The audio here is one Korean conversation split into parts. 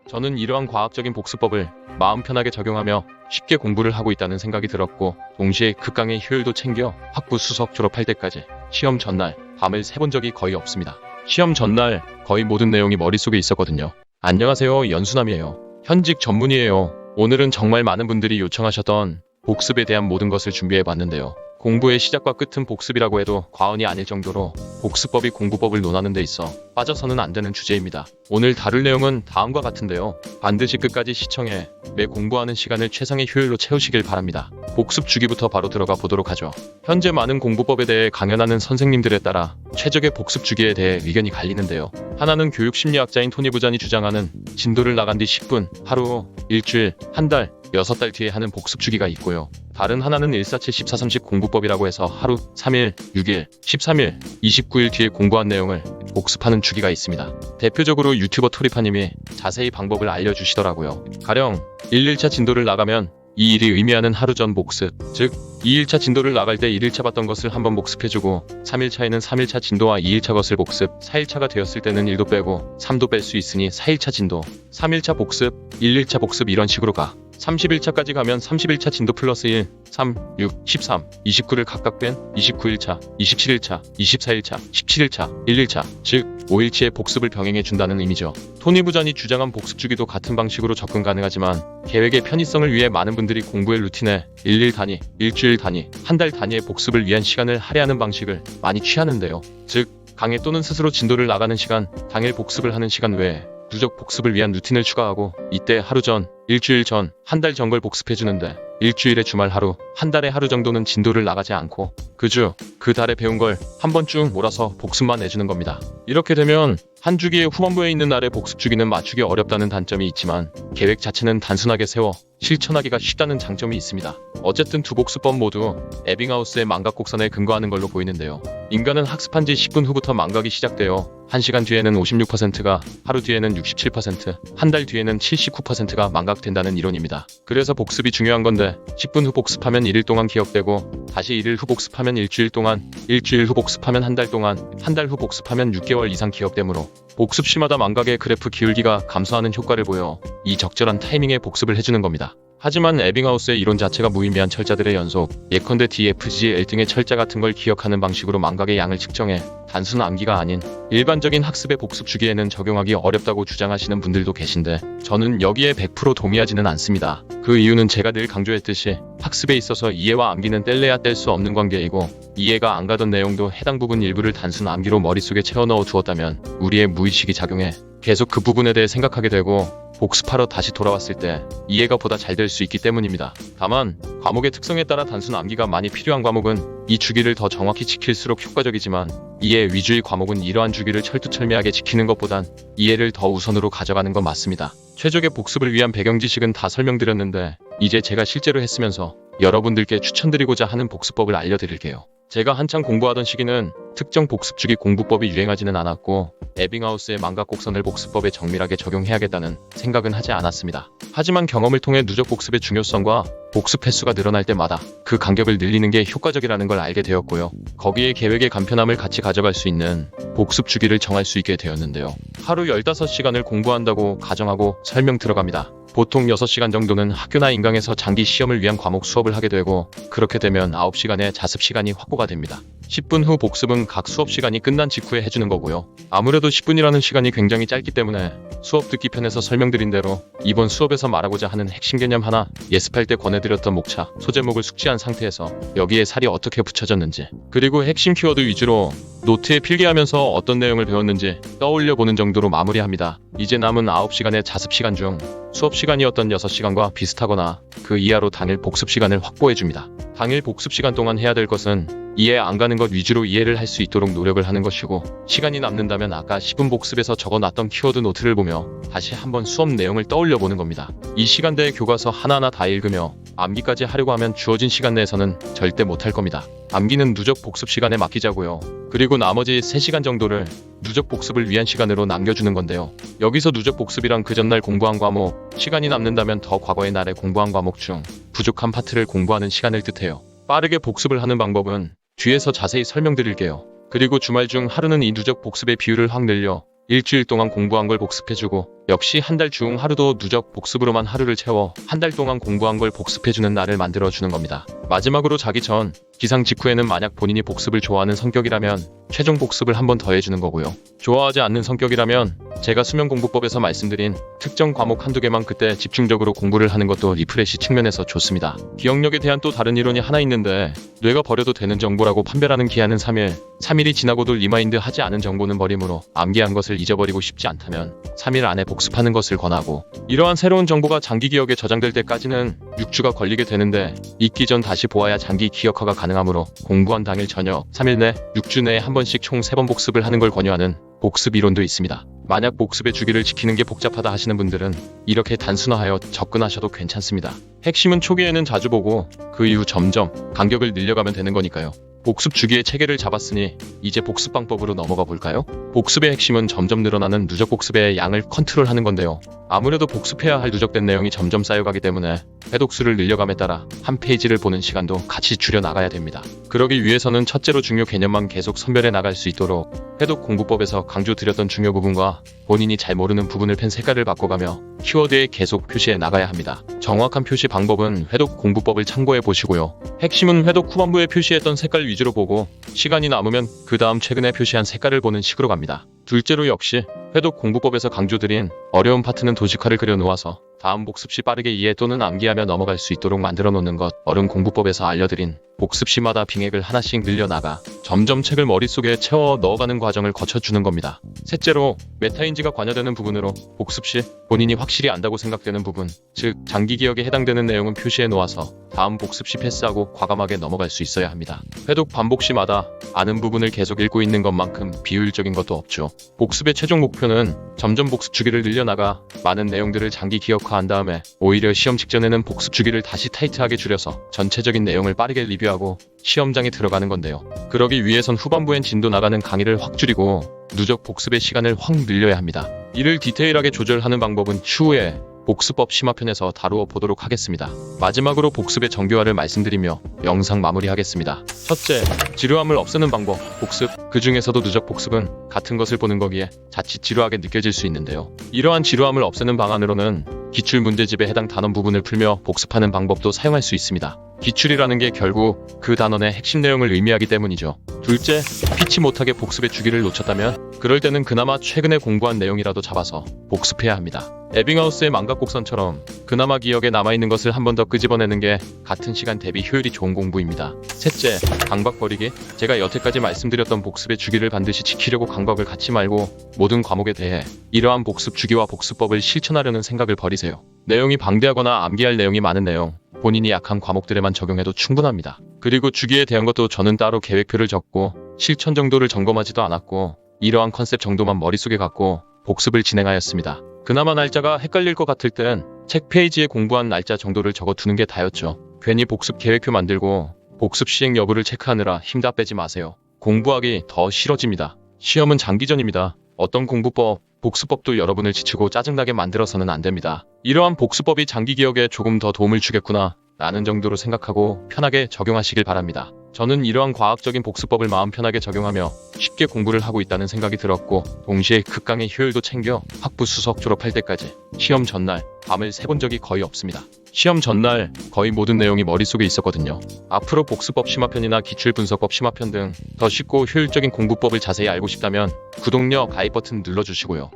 저는 이러한 과학적인 복습법을 마음 편하게 적용하며 쉽게 공부를 하고 있다는 생각이 들었고, 동시에 극강의 효율도 챙겨 학부 수석 졸업할 때까지 시험 전날 밤을 새본 적이 거의 없습니다. 시험 전날 거의 모든 내용이 머릿속에 있었거든요. 안녕하세요, 연수남이에요. 현직 전문의에요. 오늘은 정말 많은 분들이 요청하셨던 복습에 대한 모든 것을 준비해봤는데요. 공부의 시작과 끝은 복습이라고 해도 과언이 아닐 정도로 복습법이 공부법을 논하는 데 있어 빠져서는 안 되는 주제입니다. 오늘 다룰 내용은 다음과 같은데요. 반드시 끝까지 시청해 매 공부하는 시간을 최상의 효율로 채우시길 바랍니다. 복습 주기부터 바로 들어가 보도록 하죠. 현재 많은 공부법에 대해 강연하는 선생님들에 따라 최적의 복습 주기에 대해 의견이 갈리는데요. 하나는 교육심리학자인 토니 부잔이 주장하는 진도를 나간 뒤 10분, 하루, 일주일, 한 달, 6달 뒤에 하는 복습 주기가 있고요. 다른 하나는 147, 1430 공부법이라고 해서 하루, 3일, 6일, 13일, 29일 뒤에 공부한 내용을 복습하는 주기가 있습니다. 대표적으로 유튜버 토리파님이 자세히 방법을 알려주시더라고요. 가령 1일차 진도를 나가면 이 일이 의미하는 하루 전 복습, 즉 2일차 진도를 나갈 때 1일차 봤던 것을 한번 복습해주고, 3일차에는 3일차 진도와 2일차 것을 복습, 4일차가 되었을 때는 1도 빼고 3도 뺄 수 있으니 4일차 진도, 3일차 복습, 1일차 복습 이런 식으로 가. 30일차까지 가면 30일차 진도 플러스 1, 3, 6, 13, 29를 각각 뺀 29일차, 27일차, 24일차, 17일차, 1일차, 즉 5일치의 복습을 병행해 준다는 의미죠. 토니 부잔이 주장한 복습 주기도 같은 방식으로 접근 가능하지만 계획의 편의성을 위해 많은 분들이 공부의 루틴에 일일 단위, 일주일 단위, 한 달 단위의 복습을 위한 시간을 할애하는 방식을 많이 취하는데요. 즉 강의 또는 스스로 진도를 나가는 시간, 당일 복습을 하는 시간 외에 누적 복습을 위한 루틴을 추가하고, 이때 하루 전, 일주일 전, 한 달 전 걸 복습해주는데, 일주일의 주말 하루, 한 달의 하루 정도는 진도를 나가지 않고 그 주, 그 달에 배운 걸 한 번 쭉 몰아서 복습만 해주는 겁니다. 이렇게 되면 한 주기의 후반부에 있는 날의 복습 주기는 맞추기 어렵다는 단점이 있지만 계획 자체는 단순하게 세워 실천하기가 쉽다는 장점이 있습니다. 어쨌든 두 복습법 모두 에빙하우스의 망각 곡선에 근거하는 걸로 보이는데요. 인간은 학습한 지 10분 후부터 망각이 시작되어 1시간 뒤에는 56%가, 하루 뒤에는 67%, 한 달 뒤에는 79%가 망각된다는 이론입니다. 그래서 복습이 중요한 건데 10분 후 복습하면 1일 동안 기억되고, 다시 1일 후 복습하면 일주일 동안, 일주일 후 복습하면 한 달 동안, 한 달 후 복습하면 6개월 이상 기억되므로 복습 시마다 망각의 그래프 기울기가 감소하는 효과를 보여 이 적절한 타이밍에 복습을 해주는 겁니다. 하지만 에빙하우스의 이론 자체가 무의미한 철자들의 연속, 예컨대 DFG, L 등의 철자 같은 걸 기억하는 방식으로 망각의 양을 측정해 단순 암기가 아닌 일반적인 학습의 복습 주기에는 적용하기 어렵다고 주장하시는 분들도 계신데, 저는 여기에 100% 동의하지는 않습니다. 그 이유는 제가 늘 강조했듯이 학습에 있어서 이해와 암기는 뗄래야 뗄 수 없는 관계이고, 이해가 안 가던 내용도 해당 부분 일부를 단순 암기로 머릿속에 채워 넣어 두었다면 우리의 무의식이 작용해 계속 그 부분에 대해 생각하게 되고, 복습하러 다시 돌아왔을 때 이해가 보다 잘 될 수 있기 때문입니다. 다만 과목의 특성에 따라 단순 암기가 많이 필요한 과목은 이 주기를 더 정확히 지킬수록 효과적이지만, 이해 위주의 과목은 이러한 주기를 철두철미하게 지키는 것보단 이해를 더 우선으로 가져가는 건 맞습니다. 최적의 복습을 위한 배경 지식은 다 설명드렸는데, 이제 제가 실제로 했으면서 여러분들께 추천드리고자 하는 복습법을 알려드릴게요. 제가 한창 공부하던 시기는 특정 복습주기 공부법이 유행하지는 않았고, 에빙하우스의 망각 곡선을 복습법에 정밀하게 적용해야겠다는 생각은 하지 않았습니다. 하지만 경험을 통해 누적 복습의 중요성과 복습 횟수가 늘어날 때마다 그 간격을 늘리는 게 효과적이라는 걸 알게 되었고요. 거기에 계획의 간편함을 같이 가져갈 수 있는 복습 주기를 정할 수 있게 되었는데요. 하루 15시간을 공부한다고 가정하고 설명 들어갑니다. 보통 6시간 정도는 학교나 인강에서 장기 시험을 위한 과목 수업을 하게 되고, 그렇게 되면 9시간의 자습 시간이 확보가 됩니다. 10분 후 복습은 각 수업 시간이 끝난 직후에 해주는 거고요. 아무래도 10분이라는 시간이 굉장히 짧기 때문에 수업 듣기 편에서 설명드린 대로 이번 수업에서 말하고자 하는 핵심 개념 하나, 예습할 때 권해드렸던 목차, 소제목을 숙지한 상태에서 여기에 살이 어떻게 붙여졌는지, 그리고 핵심 키워드 위주로 노트에 필기하면서 어떤 내용을 배웠는지 떠올려보는 정도로 마무리합니다. 이제 남은 9시간의 자습 시간 중 수업 시간이었던 6시간과 비슷하거나 그 이하로 당일 복습 시간을 확보해줍니다. 당일 복습 시간 동안 해야 될 것은 이해 안 가는 것 위주로 이해를 할 수 있도록 노력을 하는 것이고, 시간이 남는다면 아까 10분 복습에서 적어놨던 키워드 노트를 보며 다시 한번 수업 내용을 떠올려보는 겁니다. 이 시간대의 교과서 하나하나 다 읽으며 암기까지 하려고 하면 주어진 시간 내에서는 절대 못할 겁니다. 암기는 누적 복습 시간에 맡기자고요. 그리고 나머지 3시간 정도를 누적 복습을 위한 시간으로 남겨주는 건데요. 여기서 누적 복습이란 그 전날 공부한 과목, 시간이 남는다면 더 과거의 날에 공부한 과목 중 부족한 파트를 공부하는 시간을 뜻해요. 빠르게 복습을 하는 방법은 뒤에서 자세히 설명드릴게요. 그리고 주말 중 하루는 이 누적 복습의 비율을 확 늘려 일주일 동안 공부한 걸 복습해주고 역시 한 달 중 하루도 누적 복습으로만 하루를 채워 한 달 동안 공부한 걸 복습해주는 날을 만들어주는 겁니다. 마지막으로 자기 전 기상 직후에는 만약 본인이 복습을 좋아하는 성격이라면 최종 복습을 한 번 더 해주는 거고요. 좋아하지 않는 성격이라면 제가 수면공부법에서 말씀드린 특정 과목 한두 개만 그때 집중적으로 공부를 하는 것도 리프레시 측면에서 좋습니다. 기억력에 대한 또 다른 이론이 하나 있는데 뇌가 버려도 되는 정보라고 판별하는 기한은 3일, 3일이 지나고도 리마인드 하지 않은 정보는 버림으로 암기한 것을 잊어버리고 싶지 않다면 3일 안에 복습하는 것을 권하고 이러한 새로운 정보가 장기 기억에 저장될 때까지는 6주가 걸리게 되는데 잊기 전 다시 보아야 장기 기억화가 가능하므로 공부한 당일 저녁 3일 내 6주 내에 한 번씩 총 3번 복습을 하는 걸 권유하는 복습 이론도 있습니다. 만약 복습의 주기를 지키는 게 복잡하다 하시는 분들은 이렇게 단순화하여 접근하셔도 괜찮습니다. 핵심은 초기에는 자주 보고 그 이후 점점 간격을 늘려가면 되는 거니까요. 복습 주기의 체계를 잡았으니 이제 복습 방법으로 넘어가 볼까요? 복습의 핵심은 점점 늘어나는 누적 복습의 양을 컨트롤하는 건데요. 아무래도 복습해야 할 누적된 내용이 점점 쌓여가기 때문에 회독수를 늘려감에 따라 한 페이지를 보는 시간도 같이 줄여 나가야 됩니다. 그러기 위해서는 첫째로 중요 개념만 계속 선별해 나갈 수 있도록 회독 공부법에서 강조드렸던 중요 부분과 본인이 잘 모르는 부분을 펜 색깔을 바꿔가며 키워드에 계속 표시해 나가야 합니다. 정확한 표시 방법은 회독 공부법을 참고해 보시고요. 핵심은 회독 후반부에 표시했던 색깔 위주로 보고 시간이 남으면 그 다음 최근에 표시한 색깔을 보는 식으로 갑니다. 둘째로 역시 회독 공부법에서 강조드린 어려운 파트는 도식화를 그려놓아서 다음 복습 시 빠르게 이해 또는 암기하며 넘어갈 수 있도록 만들어 놓는 것. 어른 공부법에서 알려드린 복습 시마다 빙액을 하나씩 늘려나가 점점 책을 머릿속에 채워 넣어가는 과정을 거쳐주는 겁니다. 셋째로 메타인지가 관여되는 부분으로 복습 시 본인이 확실히 안다고 생각되는 부분, 즉 장기 기억에 해당되는 내용은 표시해 놓아서 다음 복습 시 패스하고 과감하게 넘어갈 수 있어야 합니다. 회독 반복 시마다 아는 부분을 계속 읽고 있는 것만큼 비효율적인 것도 없죠. 복습의 최종 목표는 점점 복습 주기를 늘려나가 많은 내용들을 장기 기억화한 다음에 오히려 시험 직전에는 복습 주기를 다시 타이트하게 줄여서 전체적인 내용을 빠르게 리뷰하고 시험장에 들어가는 건데요. 그러기 위해선 후반부엔 진도 나가는 강의를 확 줄이고 누적 복습의 시간을 확 늘려야 합니다. 이를 디테일하게 조절하는 방법은 추후에 복습법 심화편에서 다루어 보도록 하겠습니다. 마지막으로 복습의 정교화를 말씀드리며 영상 마무리하겠습니다. 첫째, 지루함을 없애는 방법. 복습, 그 중에서도 누적 복습은 같은 것을 보는 거기에 자칫 지루하게 느껴질 수 있는데요. 이러한 지루함을 없애는 방안으로는 기출 문제집에 해당 단원 부분을 풀며 복습하는 방법도 사용할 수 있습니다. 기출이라는 게 결국 그 단원의 핵심 내용을 의미하기 때문이죠. 둘째, 피치 못하게 복습의 주기를 놓쳤다면 그럴 때는 그나마 최근에 공부한 내용이라도 잡아서 복습해야 합니다. 에빙하우스의 망각곡선처럼 그나마 기억에 남아있는 것을 한 번 더 끄집어내는 게 같은 시간 대비 효율이 좋은 공부입니다. 셋째, 강박 버리기. 제가 여태까지 말씀드렸던 복습의 주기를 반드시 지키려고 강박을 갖지 말고 모든 과목에 대해 이러한 복습 주기와 복습법을 실천하려는 생각을 버리세요. 내용이 방대하거나 암기할 내용이 많은 내용, 본인이 약한 과목들에만 적용해도 충분합니다. 그리고 주기에 대한 것도 저는 따로 계획표를 적고 실천 정도를 점검하지도 않았고 이러한 컨셉 정도만 머릿속에 갖고 복습을 진행하였습니다. 그나마 날짜가 헷갈릴 것 같을 땐 책 페이지에 공부한 날짜 정도를 적어두는 게 다였죠. 괜히 복습 계획표 만들고 복습 시행 여부를 체크하느라 힘 다 빼지 마세요. 공부하기 더 싫어집니다. 시험은 장기전입니다. 어떤 공부법, 복습법도 여러분을 지치고 짜증나게 만들어서는 안 됩니다. 이러한 복습법이 장기 기억에 조금 더 도움을 주겠구나 라는 정도로 생각하고 편하게 적용하시길 바랍니다. 저는 이러한 과학적인 복습법을 마음 편하게 적용하며 쉽게 공부를 하고 있다는 생각이 들었고 동시에 극강의 효율도 챙겨 학부 수석 졸업할 때까지 시험 전날 밤을 새본 적이 거의 없습니다. 시험 전날 거의 모든 내용이 머릿속에 있었거든요. 앞으로 복습법 심화편이나 기출분석법 심화편 등 더 쉽고 효율적인 공부법을 자세히 알고 싶다면 구독력, 가입 버튼 눌러주시고요.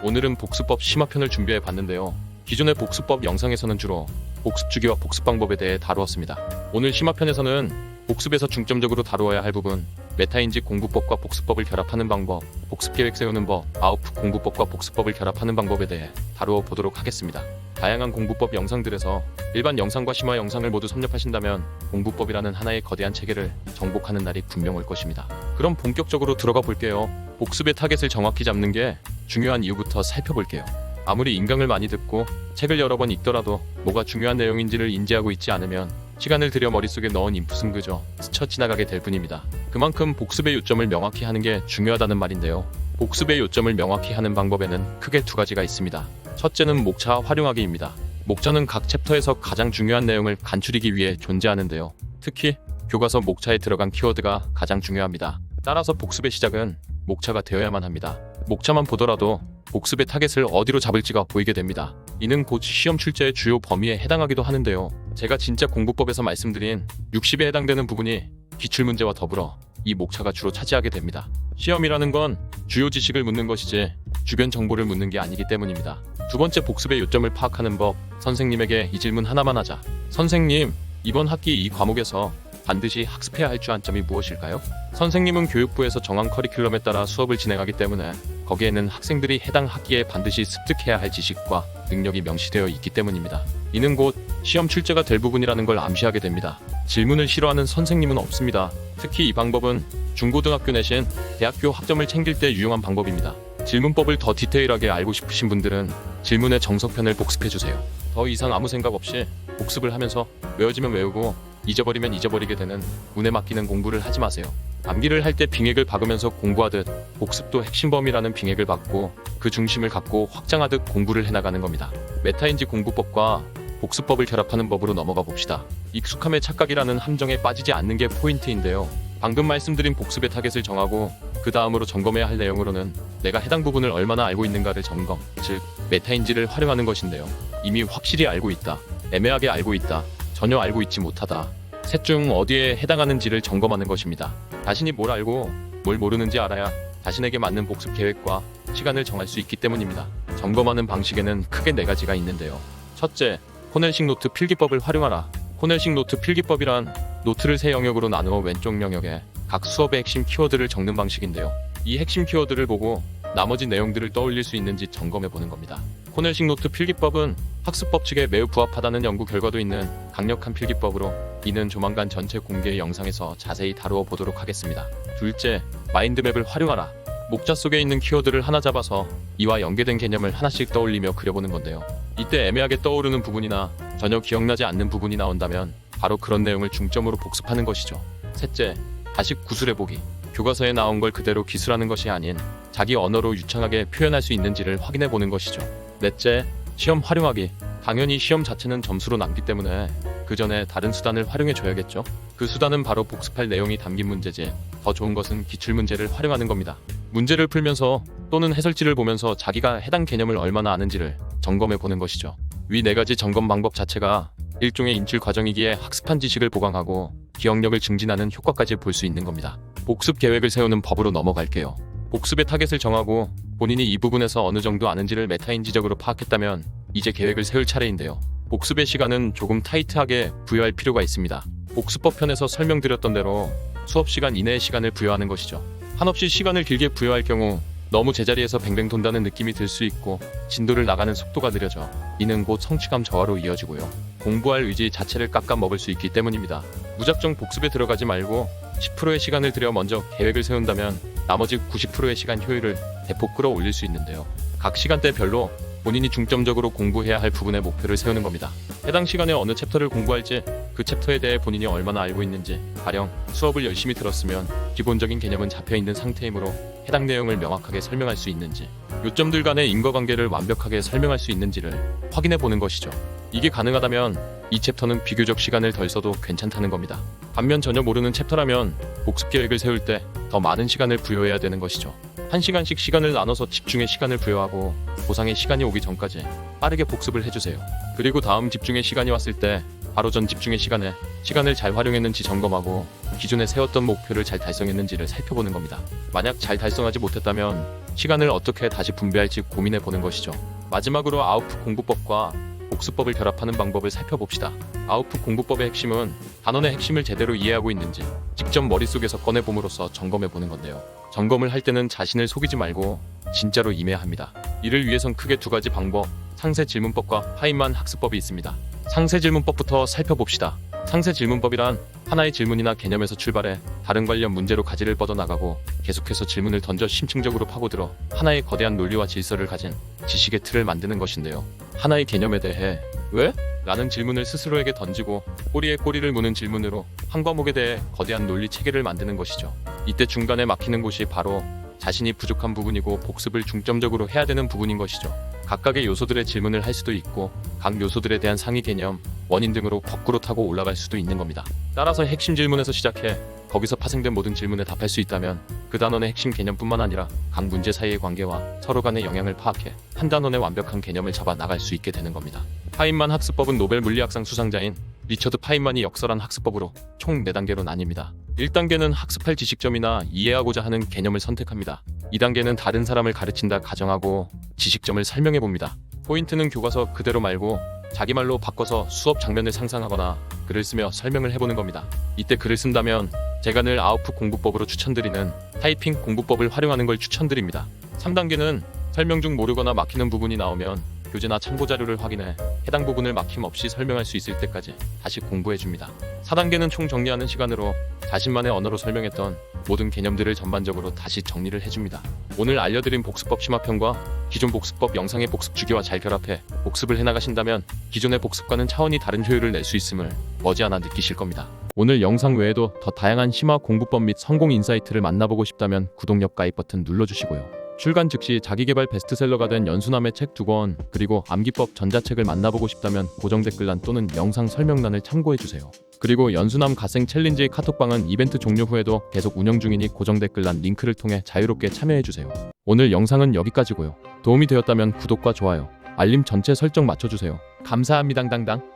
오늘은 복습법 심화편을 준비해 봤는데요. 기존의 복습법 영상에서는 주로 복습 주기와 복습 방법에 대해 다루었습니다. 오늘 심화편에서는 복습에서 중점적으로 다루어야 할 부분, 메타인지 공부법과 복습법을 결합하는 방법, 복습 계획 세우는 법, 아웃풋 공부법과 복습법을 결합하는 방법에 대해 다루어 보도록 하겠습니다. 다양한 공부법 영상들에서 일반 영상과 심화 영상을 모두 섭렵하신다면 공부법이라는 하나의 거대한 체계를 정복하는 날이 분명 올 것입니다. 그럼 본격적으로 들어가 볼게요. 복습의 타겟을 정확히 잡는 게 중요한 이유부터 살펴볼게요. 아무리 인강을 많이 듣고 책을 여러 번 읽더라도 뭐가 중요한 내용인지를 인지하고 있지 않으면 시간을 들여 머릿속에 넣은 인풋은 그저 스쳐 지나가게 될 뿐입니다. 그만큼 복습의 요점을 명확히 하는 게 중요하다는 말인데요. 복습의 요점을 명확히 하는 방법에는 크게 두 가지가 있습니다. 첫째는 목차 활용하기입니다. 목차는 각 챕터에서 가장 중요한 내용을 간추리기 위해 존재하는데요. 특히 교과서 목차에 들어간 키워드가 가장 중요합니다. 따라서 복습의 시작은 목차가 되어야만 합니다. 목차만 보더라도 복습의 타겟을 어디로 잡을지가 보이게 됩니다. 이는 곧 시험 출제의 주요 범위에 해당하기도 하는데요. 제가 진짜 공부법에서 말씀드린 60에 해당되는 부분이 기출문제와 더불어 이 목차가 주로 차지하게 됩니다. 시험이라는 건 주요 지식을 묻는 것이지 주변 정보를 묻는 게 아니기 때문입니다. 두 번째, 복습의 요점을 파악하는 법. 선생님에게 이 질문 하나만 하자. 선생님, 이번 학기 이 과목에서 반드시 학습해야 할 주안점이 무엇일까요? 선생님은 교육부에서 정한 커리큘럼에 따라 수업을 진행하기 때문에 거기에는 학생들이 해당 학기에 반드시 습득해야 할 지식과 능력이 명시되어 있기 때문입니다. 이는 곧 시험 출제가 될 부분이라는 걸 암시하게 됩니다. 질문을 싫어하는 선생님은 없습니다. 특히 이 방법은 중고등학교 내신 대학교 학점을 챙길 때 유용한 방법입니다. 질문법을 더 디테일하게 알고 싶으신 분들은 질문의 정석편을 복습해주세요. 더 이상 아무 생각 없이 복습을 하면서 외워지면 외우고 잊어버리면 잊어버리게 되는 운에 맡기는 공부를 하지 마세요. 암기를 할 때 빙액을 박으면서 공부하듯 복습도 핵심범위라는 빙액을 박고 그 중심을 갖고 확장하듯 공부를 해나가는 겁니다. 메타인지 공부법과 복습법을 결합하는 법으로 넘어가 봅시다. 익숙함의 착각이라는 함정에 빠지지 않는 게 포인트인데요. 방금 말씀드린 복습의 타겟을 정하고 그 다음으로 점검해야 할 내용으로는 내가 해당 부분을 얼마나 알고 있는가를 점검, 즉 메타인지를 활용하는 것인데요. 이미 확실히 알고 있다, 애매하게 알고 있다, 전혀 알고 있지 못하다, 셋 중 어디에 해당하는지를 점검하는 것입니다. 자신이 뭘 알고 뭘 모르는지 알아야 자신에게 맞는 복습 계획과 시간을 정할 수 있기 때문입니다. 점검하는 방식에는 크게 4가지가 있는데요. 첫째, 코넬식 노트 필기법을 활용하라. 코넬식 노트 필기법이란 노트를 3영역으로 나누어 왼쪽 영역에 각 수업의 핵심 키워드를 적는 방식인데요. 이 핵심 키워드를 보고 나머지 내용들을 떠올릴 수 있는지 점검해 보는 겁니다. 코넬식 노트 필기법은 학습 법칙에 매우 부합하다는 연구 결과도 있는 강력한 필기법으로 이는 조만간 전체 공개 영상에서 자세히 다루어 보도록 하겠습니다. 둘째, 마인드맵을 활용하라. 목차 속에 있는 키워드를 하나 잡아서 이와 연계된 개념을 하나씩 떠올리며 그려보는 건데요. 이때 애매하게 떠오르는 부분이나 전혀 기억나지 않는 부분이 나온다면 바로 그런 내용을 중점으로 복습하는 것이죠. 셋째, 다시 구술해보기. 교과서에 나온 걸 그대로 기술하는 것이 아닌 자기 언어로 유창하게 표현할 수 있는지를 확인해보는 것이죠. 넷째, 시험 활용하기. 당연히 시험 자체는 점수로 남기 때문에 그 전에 다른 수단을 활용해줘야겠죠. 그 수단은 바로 복습할 내용이 담긴 문제지, 더 좋은 것은 기출문제를 활용하는 겁니다. 문제를 풀면서 또는 해설지를 보면서 자기가 해당 개념을 얼마나 아는지를 점검해보는 것이죠. 위 4가지 점검 방법 자체가 일종의 인출 과정이기에 학습한 지식을 보강하고 기억력을 증진하는 효과까지 볼 수 있는 겁니다. 복습 계획을 세우는 법으로 넘어갈게요. 복습의 타겟을 정하고 본인이 이 부분에서 어느 정도 아는지를 메타인지적으로 파악했다면 이제 계획을 세울 차례인데요. 복습의 시간은 조금 타이트하게 부여할 필요가 있습니다. 복습법 편에서 설명드렸던 대로 수업 시간 이내의 시간을 부여하는 것이죠. 한없이 시간을 길게 부여할 경우 너무 제자리에서 뱅뱅 돈다는 느낌이 들 수 있고 진도를 나가는 속도가 느려져 이는 곧 성취감 저하로 이어지고요. 공부할 의지 자체를 깎아 먹을 수 있기 때문입니다. 무작정 복습에 들어가지 말고 10%의 시간을 들여 먼저 계획을 세운다면 나머지 90%의 시간 효율을 대폭 끌어올릴 수 있는데요. 각 시간대별로 본인이 중점적으로 공부해야 할 부분의 목표를 세우는 겁니다. 해당 시간에 어느 챕터를 공부할지, 그 챕터에 대해 본인이 얼마나 알고 있는지, 가령 수업을 열심히 들었으면 기본적인 개념은 잡혀있는 상태이므로 해당 내용을 명확하게 설명할 수 있는지, 요점들 간의 인과관계를 완벽하게 설명할 수 있는지를 확인해 보는 것이죠. 이게 가능하다면 이 챕터는 비교적 시간을 덜 써도 괜찮다는 겁니다. 반면 전혀 모르는 챕터라면 복습 계획을 세울 때 더 많은 시간을 부여해야 되는 것이죠. 1시간씩 시간을 나눠서 집중의 시간을 부여하고 보상의 시간이 오기 전까지 빠르게 복습을 해주세요. 그리고 다음 집중의 시간이 왔을 때 바로 전 집중의 시간에 시간을 잘 활용했는지 점검하고 기존에 세웠던 목표를 잘 달성했는지를 살펴보는 겁니다. 만약 잘 달성하지 못했다면 시간을 어떻게 다시 분배할지 고민해 보는 것이죠. 마지막으로 아웃풋 공부법과 복습법을 결합하는 방법을 살펴봅시다. 아웃풋 공부법의 핵심은 단원의 핵심을 제대로 이해하고 있는지 직접 머릿속에서 꺼내봄으로써 점검해보는 건데요. 점검을 할 때는 자신을 속이지 말고 진짜로 임해야 합니다. 이를 위해선 크게 2가지 방법, 상세 질문법과 파인만 학습법이 있습니다. 상세 질문법부터 살펴봅시다. 상세 질문법이란 하나의 질문이나 개념에서 출발해 다른 관련 문제로 가지를 뻗어나가고 계속해서 질문을 던져 심층적으로 파고들어 하나의 거대한 논리와 질서를 가진 지식의 틀을 만드는 것인데요. 하나의 개념에 대해 왜? 라는 질문을 스스로에게 던지고 꼬리에 꼬리를 무는 질문으로 한 과목에 대해 거대한 논리 체계를 만드는 것이죠. 이때 중간에 막히는 곳이 바로 자신이 부족한 부분이고 복습을 중점적으로 해야 되는 부분인 것이죠. 각각의 요소들의 질문을 할 수도 있고 각 요소들에 대한 상위 개념, 원인 등으로 거꾸로 타고 올라갈 수도 있는 겁니다. 따라서 핵심 질문에서 시작해 거기서 파생된 모든 질문에 답할 수 있다면 그 단원의 핵심 개념뿐만 아니라 각 문제 사이의 관계와 서로 간의 영향을 파악해 한 단원의 완벽한 개념을 잡아 나갈 수 있게 되는 겁니다. 파인만 학습법은 노벨 물리학상 수상자인 리처드 파인만이 역설한 학습법으로 총 4단계로 나뉩니다. 1단계는 학습할 지식점이나 이해하고자 하는 개념을 선택합니다. 2단계는 다른 사람을 가르친다 가정하고 지식점을 설명해봅니다. 포인트는 교과서 그대로 말고 자기 말로 바꿔서 수업 장면을 상상하거나 글을 쓰며 설명을 해보는 겁니다. 이때 글을 쓴다면 제가 늘 아웃풋 공부법으로 추천드리는 타이핑 공부법을 활용하는 걸 추천드립니다. 3단계는 설명 중 모르거나 막히는 부분이 나오면 교재나 참고자료를 확인해 해당 부분을 막힘없이 설명할 수 있을 때까지 다시 공부해줍니다. 4단계는 총 정리하는 시간으로 자신만의 언어로 설명했던 모든 개념들을 전반적으로 다시 정리를 해줍니다. 오늘 알려드린 복습법 심화편과 기존 복습법 영상의 복습 주기와 잘 결합해 복습을 해나가신다면 기존의 복습과는 차원이 다른 효율을 낼 수 있음을 머지않아 느끼실 겁니다. 오늘 영상 외에도 더 다양한 심화 공부법 및 성공 인사이트를 만나보고 싶다면 구독력 가입 버튼 눌러주시고요. 출간 즉시 자기계발 베스트셀러가 된 연수남의 책 2권 그리고 암기법 전자책을 만나보고 싶다면 고정 댓글란 또는 영상 설명란을 참고해주세요. 그리고 연수남 갓생 챌린지 카톡방은 이벤트 종료 후에도 계속 운영 중이니 고정 댓글란 링크를 통해 자유롭게 참여해주세요. 오늘 영상은 여기까지고요. 도움이 되었다면 구독과 좋아요, 알림 전체 설정 맞춰주세요. 감사합니다. 당당.